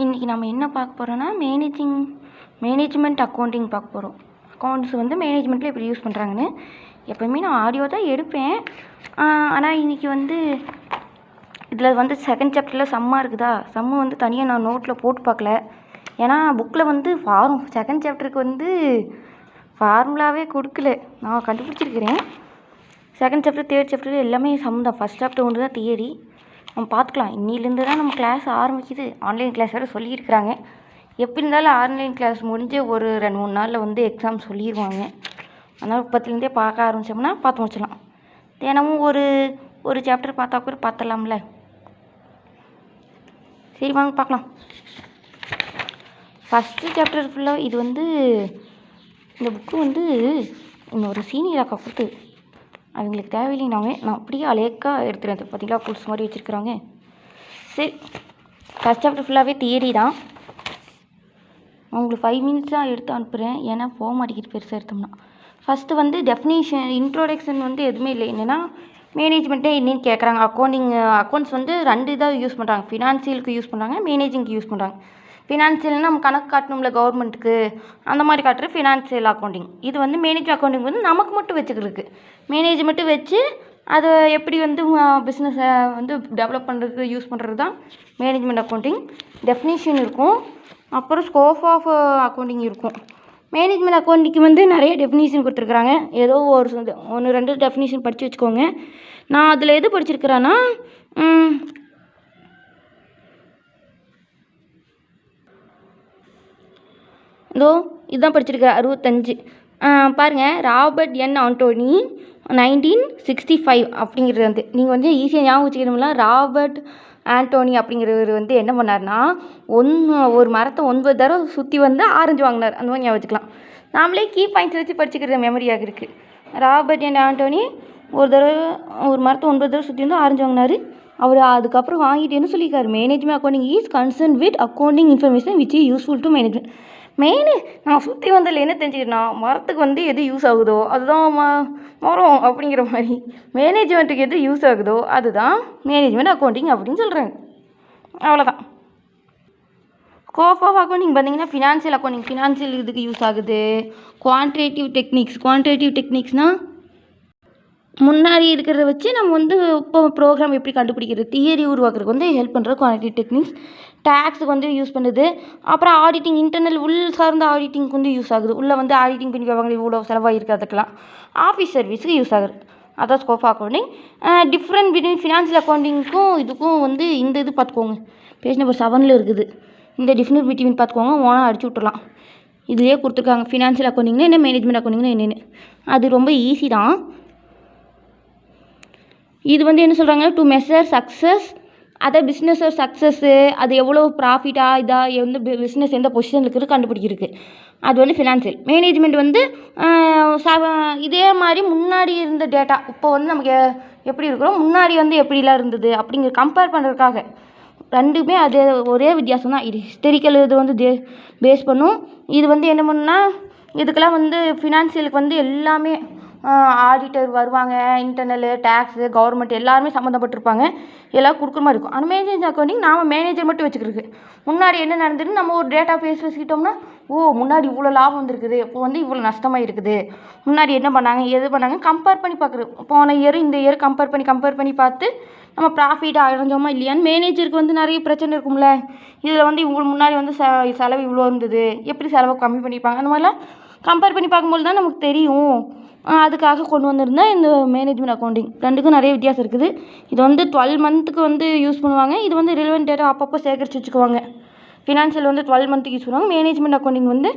இன்றைக்கி நம்ம என்ன பார்க்க போகிறோன்னா மேனேஜ்மெண்ட் அக்கௌண்டிங் பார்க்க போகிறோம். அக்கௌண்ட்ஸ் வந்து மேனேஜ்மெண்ட்டில் எப்படி யூஸ் பண்ணுறாங்கன்னு. எப்போயுமே நான் ஆடியோ தான் எடுப்பேன். ஆனால் இன்றைக்கி வந்து இதில் வந்து செகண்ட் சாப்டரில் சம்மா இருக்குதா, சம்மு வந்து தனியாக நான் நோட்டில் போட்டு பார்க்கல. ஏன்னா புக்கில் வந்து செகண்ட் சாப்டருக்கு வந்து ஃபார்முலாவே கொடுக்கல. நான் கண்டுபிடிச்சிருக்கிறேன். செகண்ட் சாப்டர் தேர்ட் சாப்டர் எல்லாமே சம் தான். ஃபஸ்ட் சாப்டர் ஒன்று தான் தியரி. நம்ம பார்த்துக்கலாம். இன்னிலேருந்து தான் நம்ம கிளாஸ் ஆரம்பிக்குது. ஆன்லைன் கிளாஸ் வேறு சொல்லியிருக்கிறாங்க. எப்படி இருந்தாலும் ஆன்லைன் கிளாஸ் முடிஞ்சு ஒரு 2-3 நாளில் வந்து எக்ஸாம் சொல்லிடுவாங்க. அதனால் இப்போத்துலேருந்தே பார்க்க ஆரம்பித்தோம்னா பார்த்து முடிச்சிடலாம். தினமும் ஒரு சாப்டர் பார்த்தா கூட பார்த்துடலாம்ல. சரி வாங்க பார்க்கலாம். ஃபஸ்ட்டு சாப்டர் ஃபுல்லாக இது வந்து இந்த புக்கு வந்து இன்னொரு சீனியர் அக்கா கொடுத்து அவங்களுக்கு தேவையில்லைனாங்க. நான் அப்படியே அலேக்காக எடுத்துருந்தேன். பார்த்தீங்களா, புல்ஸ் மாதிரி வச்சுருக்குறாங்க. சரி, ஃபஸ்ட் சாப்டர் ஃபுல்லாகவே தியரி தான். உங்களுக்கு 5 மினிட்ஸ் தான் எடுத்து அனுப்புகிறேன். ஏன்னா போக மாட்டேங்கிட்டு பெருசாக எடுத்தோம்னா. ஃபஸ்ட்டு வந்து டெஃபினேஷன் இன்ட்ரோடக்ஷன் வந்து எதுவுமே இல்லை. என்னென்னா மேனேஜ்மெண்ட்டே என்னென்னு கேட்குறாங்க. அக்கௌண்ட்ஸ் வந்து 2 இதாக யூஸ் பண்ணுறாங்க. ஃபினான்சியலுக்கு யூஸ் பண்ணுறாங்க, மேனேஜிங்க்கு யூஸ் பண்ணுறாங்க. ஃபினான்சியல்னால் நம்ம கணக்கு காட்டணும்ல கவர்மெண்ட்டுக்கு, அந்த மாதிரி காட்டுற ஃபினான்சியல் அக்கௌண்டிங். இது வந்து மேனேஜ் அக்கௌண்டிங் வந்து நமக்கு மட்டும் வச்சுக்கிறதுக்கு. மேனேஜ்மெண்ட்டு வச்சு அதை எப்படி வந்து பிஸ்னஸை வந்து டெவலப் பண்ணுறதுக்கு யூஸ் பண்ணுறது தான் மேனேஜ்மெண்ட் அக்கௌண்டிங். டெஃபினிஷன் இருக்கும், அப்புறம் ஸ்கோப் ஆஃப் அக்கௌண்டிங் இருக்கும். மேனேஜ்மெண்ட் அக்கௌண்டிங்க்கு வந்து நிறைய டெஃபினிஷன் கொடுத்துருக்குறாங்க. ஏதோ ஒரு 1-2 டெஃபினிஷன் படித்து வச்சுக்கோங்க. நான் அதில் எது படிச்சிருக்கிறேன்னா இதுதான் படிச்சிருக்கிறேன். 65 பாருங்கள். ராபர்ட் என் ஆண்டோனி 1965 அப்படிங்கிறது வந்து நீங்கள் வந்து ஈஸியாக ஞாபகம் வச்சுக்கணும்னா, ராபர்ட் ஆண்டோனி அப்படிங்கிறவர் வந்து என்ன பண்ணார்னா, ஒரு மரத்தை 9 தடவை சுற்றி வந்து ஆரஞ்சு வாங்கினார். அந்த மாதிரி ஞாபகம் வச்சுக்கலாம். நாமளே கீ பாயிண்ட்ஸ் வச்சு படிச்சுக்கிற மெமரியாக இருக்குது. ராபர்ட் என் ஆண்டோனி ஒரு மரத்தை 9 தடவை சுற்றி வந்து ஆரஞ்சு வாங்கினார். அவர் அதுக்கப்புறம் வாங்கிட்டு என்ன சொல்லியிருக்காரு, management accounting is concern with accounting information which is useful to management. நான் சுற்றி வந்ததில் என்ன தெரிஞ்சுக்கிட்டேன்னா, மரத்துக்கு வந்து எது யூஸ் ஆகுதோ அதுதான் மரம் அப்படிங்கிற மாதிரி. மேனேஜ்மெண்ட்டுக்கு எது யூஸ் ஆகுதோ அதுதான் மேனேஜ்மெண்ட் அக்கௌண்டிங் அப்படின்னு சொல்கிறாங்க. அவ்வளோதான். ஸ்கோப் ஆஃப் அக்கௌண்டிங் பார்த்தீங்கன்னா ஃபினான்சியல் இதுக்கு யூஸ் ஆகுது. குவான்டிடேட்டிவ் டெக்னிக்ஸ்னால் முன்னாடி இருக்கிறத வச்சு நம்ம வந்து இப்போ ப்ரோக்ராம் எப்படி கண்டுபிடிக்கிறது, தியரி உருவாக்குறதுக்கு வந்து ஹெல்ப் பண்ணுற குவான்டிடேட்டிவ் டெக்னிக்ஸ். டேக்ஸுக்கு வந்து யூஸ் பண்ணுது. அப்புறம் ஆடிட்டிங், இன்டர்னல் சார்ந்த ஆடிட்டிங்க்கு வந்து யூஸ் ஆகுது. உள்ளே வந்து ஆடிட்டிங் பண்ணி வைப்பாங்க, இவ்வளோ செலவாக இருக்கிறதுக்கெல்லாம். ஆஃபீஸ் சர்வீஸுக்கு யூஸ் ஆகுது. அதான் scope accounting. Different between financial அக்கௌண்டிங்க்கும் இதுக்கும் வந்து இந்த இது பார்த்துக்கோங்க. பேஜ் நம்பர் 7 இருக்குது. இந்த டிஃப்ரெண்ட் பிட்வீன் பார்த்துக்கோங்க. ஓனாக அடிச்சு விட்டுலாம். இதுலேயே கொடுத்துருக்காங்க ஃபினான்ஷியல் அக்கௌண்டிங்னா என்ன, மேனேஜ்மெண்ட் அக்கௌண்டிங்னா என்னென்னு. அது ரொம்ப ஈஸி தான். இது வந்து என்ன சொல்கிறாங்க, டு மெஷர் சக்ஸஸ் அதை பிஸ்னஸோட சக்ஸஸ்ஸு, அது எவ்வளோ ப்ராஃபிட்டாக இதாக எந்த பிஸ்னஸ் எந்த பொசிஷனில் இருக்குது கண்டுபிடிக்கிறதுக்கு. அது வந்து ஃபினான்சியல். மேனேஜ்மெண்ட் வந்து இதே மாதிரி முன்னாடி இருந்த டேட்டா இப்போ வந்து நமக்கு எப்படி இருக்கிறோம், முன்னாடி வந்து எப்படிலாம் இருந்தது அப்படிங்கிற கம்பேர் பண்ணுறதுக்காக. 2மே அது ஒரே வித்தியாசம் தான். இது ஹிஸ்டரிக்கல் இது வந்து பேஸ் பண்ணும். இது வந்து என்ன பண்ணுன்னா, இதுக்கெல்லாம் வந்து ஃபினான்சியலுக்கு வந்து எல்லாமே ஆடிட்டர் வருவாங்க, இன்டர்னலு, டேக்ஸு, கவர்மெண்ட் எல்லாருமே சம்மந்தப்பட்டிருப்பாங்க. எல்லாம் கொடுக்குற மாதிரி இருக்கும். ஆனால் மேனேஜ்மெண்ட் அக்கௌண்டிங் நாம் மேனேஜர் மட்டும் வச்சுக்கிறது. முன்னாடி என்ன நடந்ததுன்னு நம்ம ஒரு டேட்டா பேஸ் வச்சுக்கிட்டோம்னா, முன்னாடி இவ்வளோ லாபம் வந்துருக்குது, இப்போ வந்து இவ்வளோ நஷ்டமாக இருக்குது, முன்னாடி என்ன பண்ணாங்க எது பண்ணாங்க கம்பேர் பண்ணி பார்க்குறது. போன இயர் இந்த இயர் கம்பேர் பண்ணி பார்த்து நம்ம ப்ராஃபிட் அடைஞ்சோமா இல்லையான்னு. மேனேஜருக்கு வந்து நிறைய பிரச்சனை இருக்கும்ல. இதில் வந்து இவ்வளோ முன்னாடி வந்து செலவு இவ்வளோ இருந்தது, எப்படி செலவை கம்மி பண்ணிப்பாங்க, அந்த மாதிரிலாம் கம்பேர் பண்ணி பார்க்கும்போது தான் நமக்கு தெரியும். அதுக்காக கொண்டு வந்திருந்தேன் இந்த மேனேஜ்மெண்ட் அக்கௌண்டிங். 2க்கும் நிறைய வித்தியாசம் இருக்குது. இது வந்து 12 மந்த்துக்கு வந்து யூஸ் பண்ணுவாங்க. இது வந்து ரிலவெண்ட் டேட்டா அப்பப்போ சேகரித்து வச்சுக்குவாங்க. ஃபினான்ஷியல் வந்து 12 மந்த்துக்கு யூஸ் பண்ணுவாங்க. மேனேஜ்மெண்ட் அக்கௌண்டிங் வந்து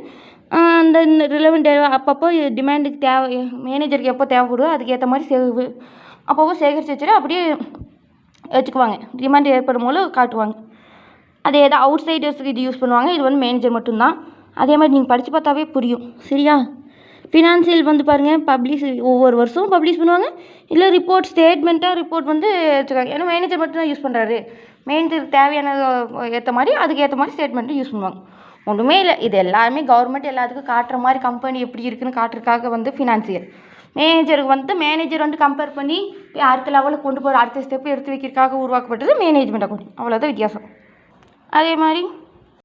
அந்த ரிலவெண்ட் டேட்டா அப்பப்போ டிமாண்டுக்கு மேனேஜருக்கு எப்போ தேவைப்படுதோ அதுக்கேற்ற மாதிரி அப்பப்போ சேகரித்து வச்சுட்டு அப்படியே வச்சுக்குவாங்க. டிமாண்ட் ஏற்படும் போது காட்டுவாங்க. அதே தான் அவுட் சைடர்ஸுக்கு இது யூஸ் பண்ணுவாங்க. இது வந்து மேனேஜர் மட்டும்தான். அதே மாதிரி நீங்கள் படித்து பார்த்தாவே புரியும். சரியா? ஃபினான்சியல் வந்து பாருங்கள், ஒவ்வொரு வருஷமும் பப்ளிஷ் பண்ணுவாங்க. இல்லை ரிப்போர்ட் வந்து வச்சுருக்காங்க. ஏன்னா மேனேஜர் மட்டும் தான் யூஸ் பண்ணுறாரு. மேனேஜருக்கு தேவையான ஏற்ற மாதிரி அதுக்கேற்ற மாதிரி ஸ்டேட்மெண்ட்டும் யூஸ் பண்ணுவாங்க. ஒன்றுமே இல்லை. இது எல்லாருமே கவர்மெண்ட் எல்லாத்துக்கும் காட்டுற மாதிரி கம்பெனி எப்படி இருக்குதுன்னு காட்டுறதுக்காக வந்து ஃபினான்சியல். மேனேஜர் வந்து கம்பேர் பண்ணி அடுத்த லெவலுக்கு கொண்டு போகிற அடுத்த ஸ்டெப்பு எடுத்து வைக்கிறதுக்காக உருவாக்கப்பட்டது மேனேஜ்மெண்ட் அக்கௌண்டிங். அவ்வளோதான் வித்தியாசம். அதே மாதிரி